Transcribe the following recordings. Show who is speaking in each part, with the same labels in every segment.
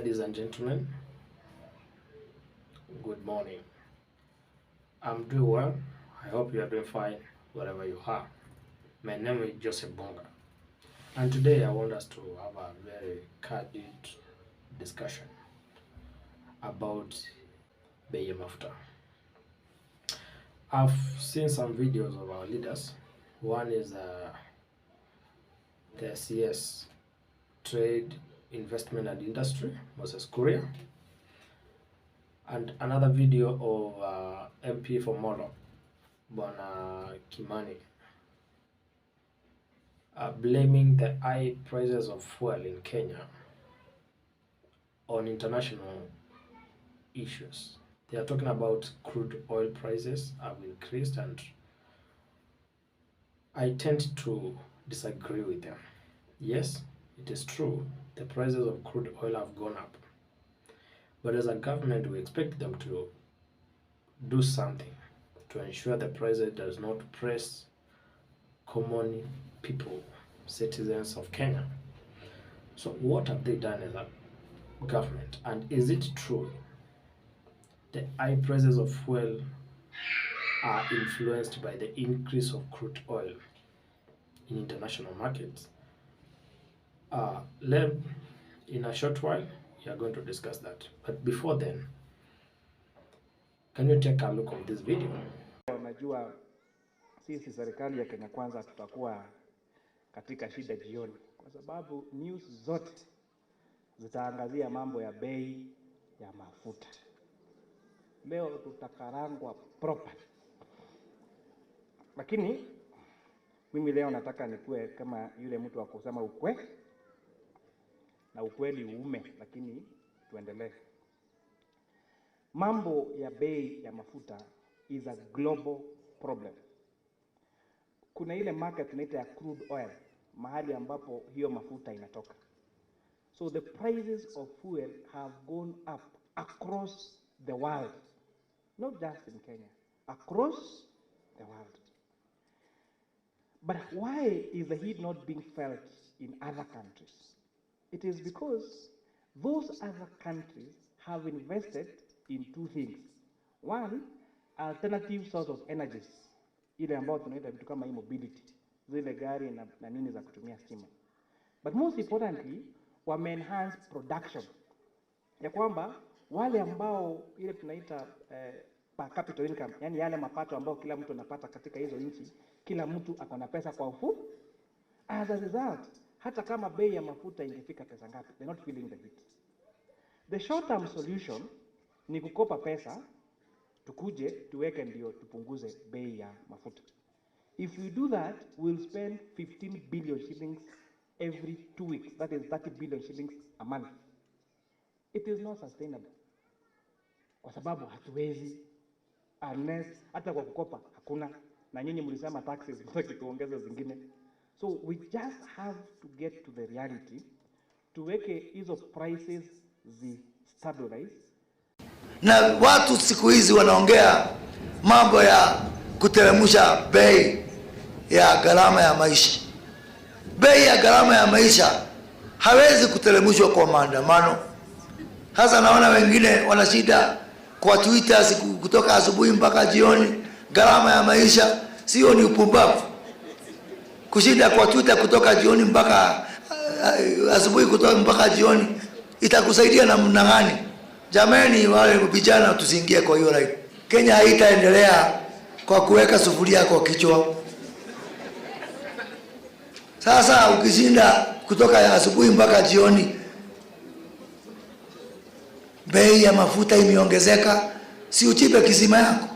Speaker 1: Ladies and gentlemen, good morning. I'm doing well. I hope you are doing fine wherever you are. My name is Joseph Bonga, and today I want us to have a very candid discussion about bei ya mafuta. I've seen some videos of our leaders. One is the CS Trade, Investment and Industry, Moses Kuria, and another video of MP for Molo, Bwana Kimani, blaming the high prices of fuel in Kenya on international issues. They are talking about crude oil prices have increased, and I tend to disagree with them. Yes, it is true, the prices of crude oil have gone up. But as a government, we expect them to do something to ensure the prices does not press common people, citizens of Kenya. So what have they done as a government? And is it true the high prices of fuel are influenced by the increase of crude oil in international markets? In a short while, we are going to discuss that. But before then, can you take a look at this video?
Speaker 2: Unajua sisi serikali ya Kenya Kwanza tutakuwa katika shida jioni, kwa sababu news zote zitaangazia mambo ya bei ya mafuta. Leo tutakarangwa proper. Lakini mimi leo nataka nikuwe kama yule mtu wa kusema ukweli na ukweli uume, lakini tuendelee. Mambo ya bei ya mafuta is a global problem. Kuna ile market tunaita ya crude oil, mahali ambapo hiyo mafuta inatoka. So the prices of fuel have gone up across the world, not just in Kenya, across the world. But why is the heat not being felt in other countries? It is because those other countries have invested in two things. One, alternative source of energies, ile ambayo tunaita vitu kama mobility, zile gari na nini za kutumia stima. But most importantly, wame enhance production, ya kwamba wale ambao ile tunaita per capita income, yani yale mapato ambao kila mtu anapata katika hizo nchi, kila mtu akona pesa kwa ufupi. As a result, hata kama bei ya mafuta ingefika pesa ngapi, they're not feeling the heat. The short term solution ni kukopa pesa, tukuje tuweke ndio tupunguze bei ya mafuta. If we do that, we'll spend 15 billion shillings every 2 weeks. That is 30 billion shillings a month. It is not sustainable, kwa sababu hatuwezi, unless hata kwa kukopa hakuna, na nyinyi mlisema taxes mtaki tuongeze zingine. So we just have to get to the reality, tuweke hizo prices stabilize.
Speaker 3: Na watu siku hizi wanaongea mambo ya kuteremsha bei ya gharama ya maisha. Bei ya gharama ya maisha hawezi kuteremshwa kwa maandamano. Sasa naona wengine wanashida kwa Twitter siku kutoka asubuhi mpaka jioni, gharama ya maisha. Sio, ni upumbavu. Kushinda kwa Twitter kutoka jioni mpaka asubuhi kutoka mpaka jioni, itakusaidia namna gani? Jamani, wale vijana tusiingie kwa hiyo right. Kenya haitaendelea kwa kuweka sufuria kwa kichwa. Sasa ukishinda kutoka asubuhi mpaka jioni, bei ya mafuta imeongezeka, si uchipe kisima yako.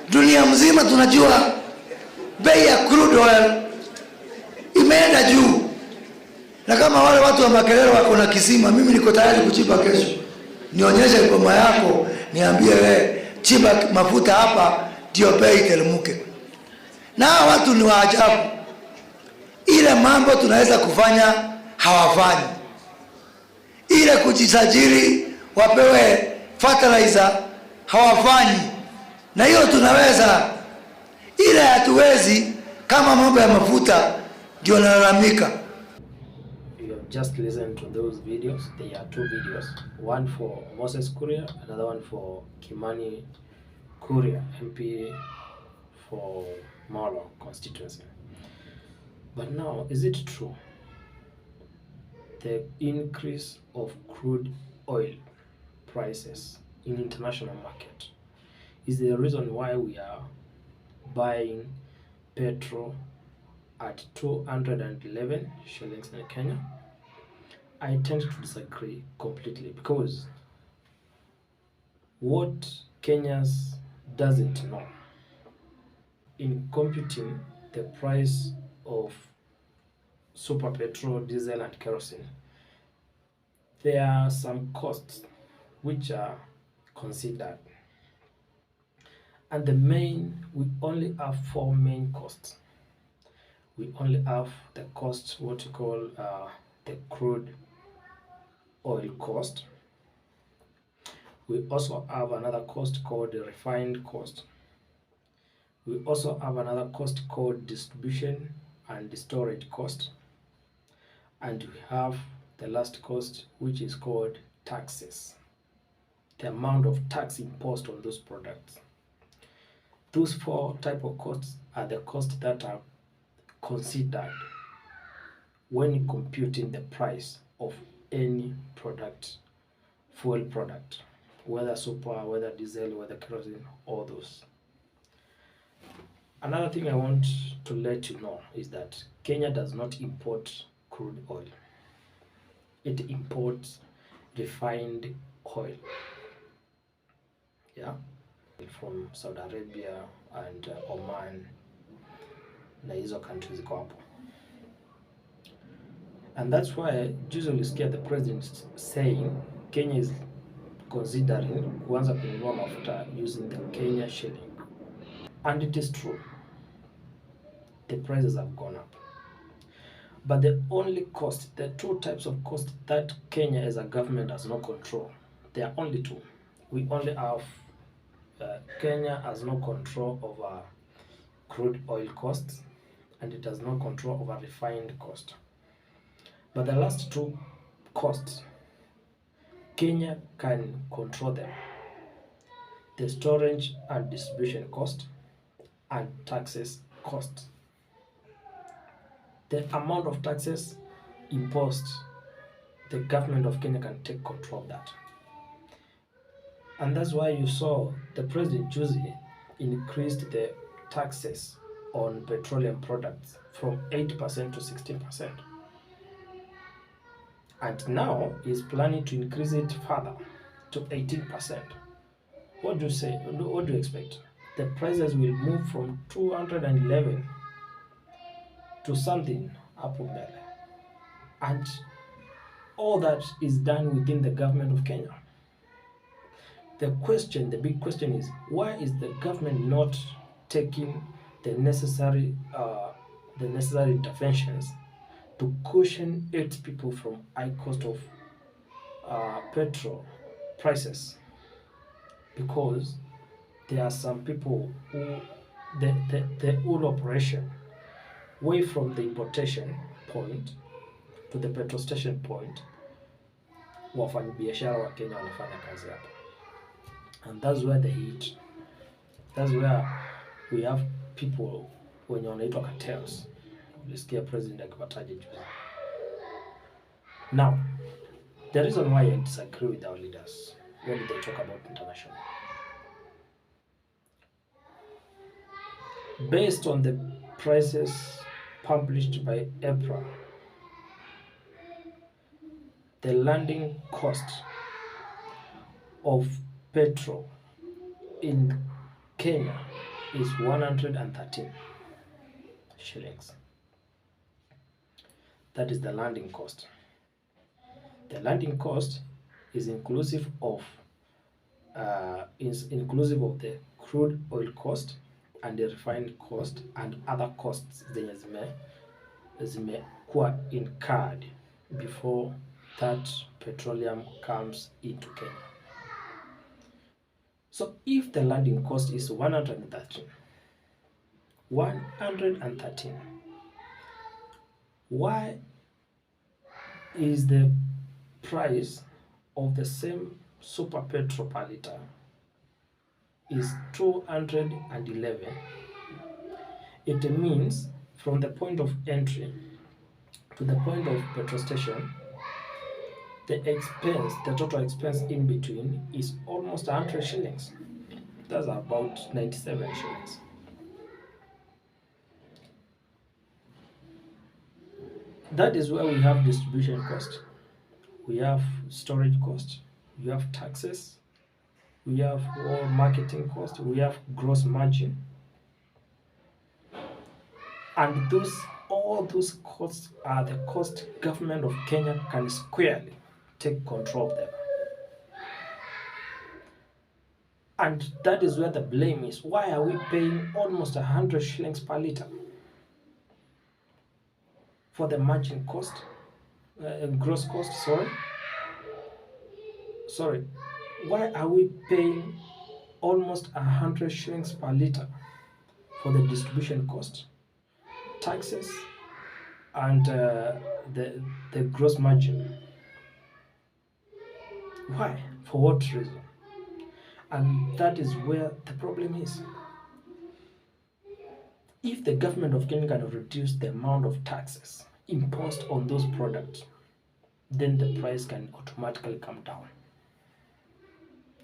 Speaker 3: Dunia mzima tunajua bei ya crude oil imeenda juu. Na kama wale watu wa Makerere wako na kisima, mimi niko tayari kuchipa kesho. Nionyeshe ngoma yako, niambie wewe chipa mafuta hapa ndio bei iteremke. Na watu ni waajabu. Ile mambo tunaweza kufanya hawafanyi. Ile kujisajili wapewe fertilizer hawafanyi. Na hiyo tunaweza. Ile hatuwezi kama mambo ya mafuta ndio nalalamika.
Speaker 1: You have just listen to those videos. There are two videos, one for Moses Kuria, another one for Kimani Kuria, MP for Molo constituency. But now, is it true the increase of crude oil prices in international market is the reason why we are buying petrol at 211 shillings in Kenya? I tend to disagree completely, because what Kenyans doesn't know, in computing the price of super petrol, diesel and kerosene, there are some costs which are considered, and we only have four main costs. We only have the cost, what you call the crude oil cost. We also have another cost called the refined cost. We also have another cost called distribution and storage cost. And we have the last cost, which is called taxes, the amount of tax imposed on those products. Those four type of costs are the costs that are considered when computing the price of any product, fuel product, whether super, whether diesel, whether kerosene, all those. Another thing I want to let you know is that Kenya does not import crude oil. It imports refined oil. Yeah, from Saudi Arabia and Oman na hizo countries ziko hapo. And that's why usually scare the president saying Kenya is considering kuanza kununua mafuta using the Kenya shilling. And it is true, the prices have gone up. But the only cost, the two types of cost that Kenya as a government has no control, there are only two. We only have, Kenya has no control over crude oil costs, and it has no control over refined cost. But the last two costs, Kenya can control them: the storage and distribution cost and taxes cost. The amount of taxes imposed, the government of Kenya can take control of that. And that's why you saw the president Juzi increased the taxes on petroleum products from 8% to 16%. And now he's planning to increase it further to 18%. What do you say? What do you expect? The prices will move from 211 to something hapo mbele. And all that is done within the government of Kenya. The big question is, why is the government not taking the necessary interventions to cushion its people from high cost of petrol prices? Because there are some people who the whole operation, way from the importation point to the petrol station point, wafanyabiashara wa Kenya wanafanya kazi hapo. And that's where they eat. That's where we have people wenye wanaitwa cartels. Ulisikia president akiwataja juzi. Now, the reason why I disagree with our leaders when they talk about international, based on the prices published by April, the landing cost of petrol in Kenya is 113 shillings. That is the landing cost. The landing cost is inclusive of the crude oil cost and the refined cost and other costs zenye zimekuwa incurred before that petroleum comes into Kenya. So if the landing cost is 113, why is the price of the same super petrol per liter is 211. It means from the point of entry to the point of petrol station, the total expense in between is almost 100 shillings. That's about 97 shillings. That is where we have distribution cost, we have storage cost, we have taxes, we have all marketing cost, we have gross margin, and all those costs are the cost government of Kenya can squarely take control of them. And that is where the blame is. Why are we paying almost 100 shillings per liter for the margin cost, gross cost, sorry. Why are we paying almost 100 shillings per liter for the distribution cost, taxes, and the gross margin? Why? For what reason? And that is where the problem is. If the government of Kenya can reduce the amount of taxes imposed on those products, then the price can automatically come down.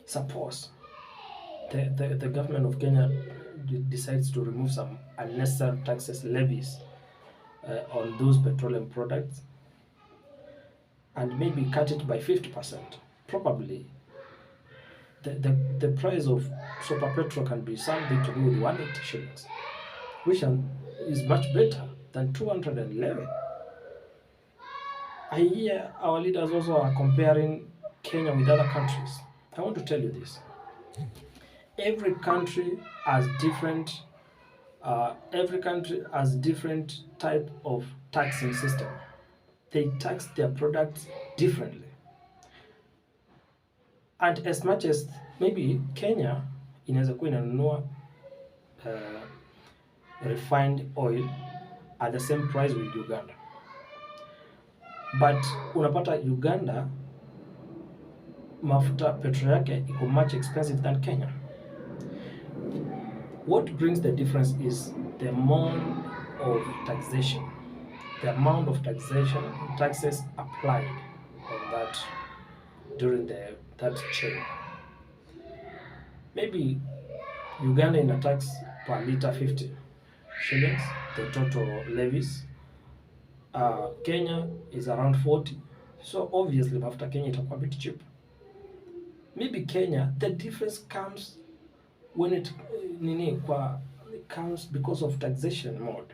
Speaker 1: Suppose the government of Kenya decides to remove some unnecessary taxes, levies on those petroleum products, and maybe cut it by 50%. Probably the price of super petrol can be something to do with 180 shillings, which is much better than 211. I hear our leaders also are comparing Kenya with other countries. I want to tell you this. Every country has different type of taxing system. They tax their products differently. And as much as maybe Kenya inaweza kuwa inanunua refined oil at the same price with Uganda, but unapata Uganda mafuta petrol yake iko much expensive than Kenya. What brings the difference is the amount of taxation, taxes applied on that during that chain. Maybe Uganda in a tax per liter 50 shillings, the total levies. Kenya is around 40. So obviously mafuta Kenya itakuwa a bit cheap. Maybe Kenya, the difference comes when it comes because of taxation mode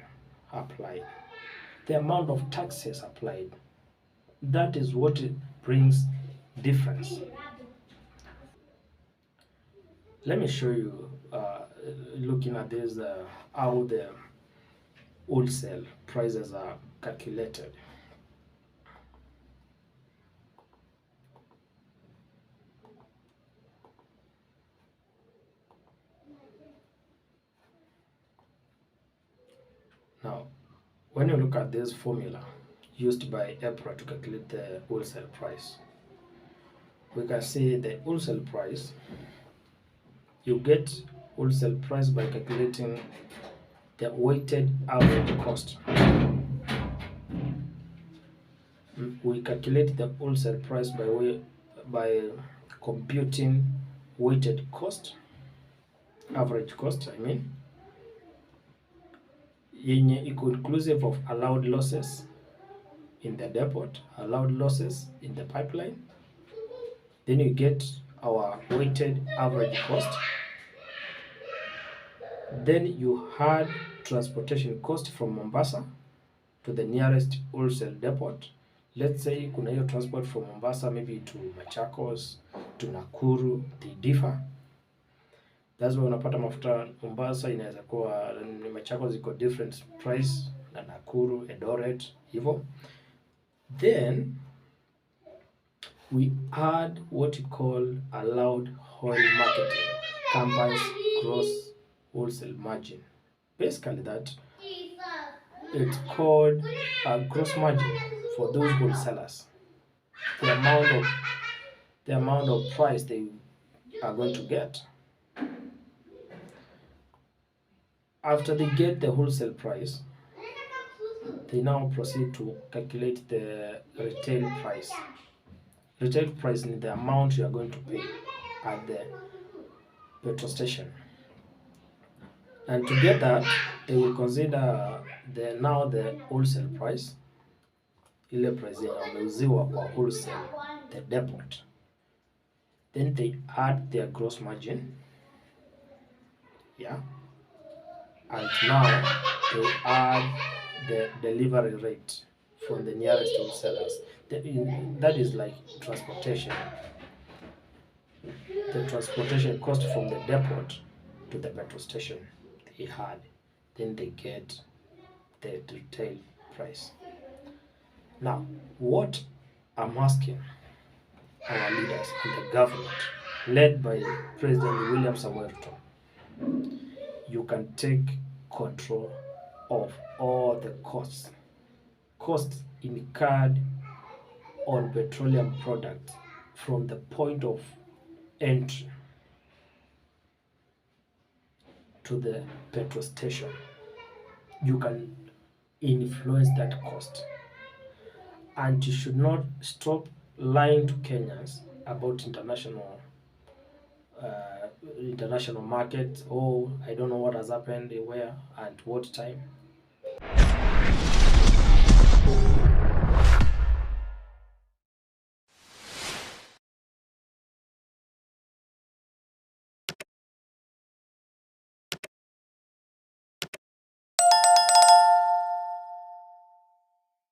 Speaker 1: applied, the amount of taxes applied. That is what it brings difference. Let me show you, looking at this, how the wholesale prices are calculated. Now, when you look at this formula used by EPRA to calculate the wholesale price, we can see the wholesale price. You get wholesale price by calculating the weighted average cost. We calculate the wholesale price by computing weighted cost, average cost, I mean, yenye iko inclusive of allowed losses in the depot, allowed losses in the pipeline. Then you get our weighted average cost. Then you add transportation cost from Mombasa to the nearest wholesale depot. Let's say kuna hiyo transport from Mombasa maybe to Machakos, to Nakuru, they differ. That's why unapata mafuta Mombasa inaweza kuwa Machakos iko different price na Nakuru, Eldoret, hivyo. Then we add what you call allowed oil marketing company's gross wholesale margin. Basically that it's called a gross margin for those wholesalers, the amount of price they are going to get. After they get the wholesale price, they now proceed to calculate the retail price. Retail price is the amount you are going to pay at the petrol station. And to get that, they will consider the wholesale price, ile price yenye wameuziwa kwa wholesale, the depot. Then they add their gross margin, yeah, and now they add the delivery rate from the nearest wholesalers. That is like transportation. The transportation cost from the depot to the petrol station they had. Then they get the retail price. Now, what I'm asking our leaders and the government, led by President William Samoei Ruto, you can take control of all the costs incurred on petroleum products from the point of entry to the petrol station. You can influence that cost, and you should not stop lying to Kenyans about international markets. Oh, I don't know what has happened, where, and what time.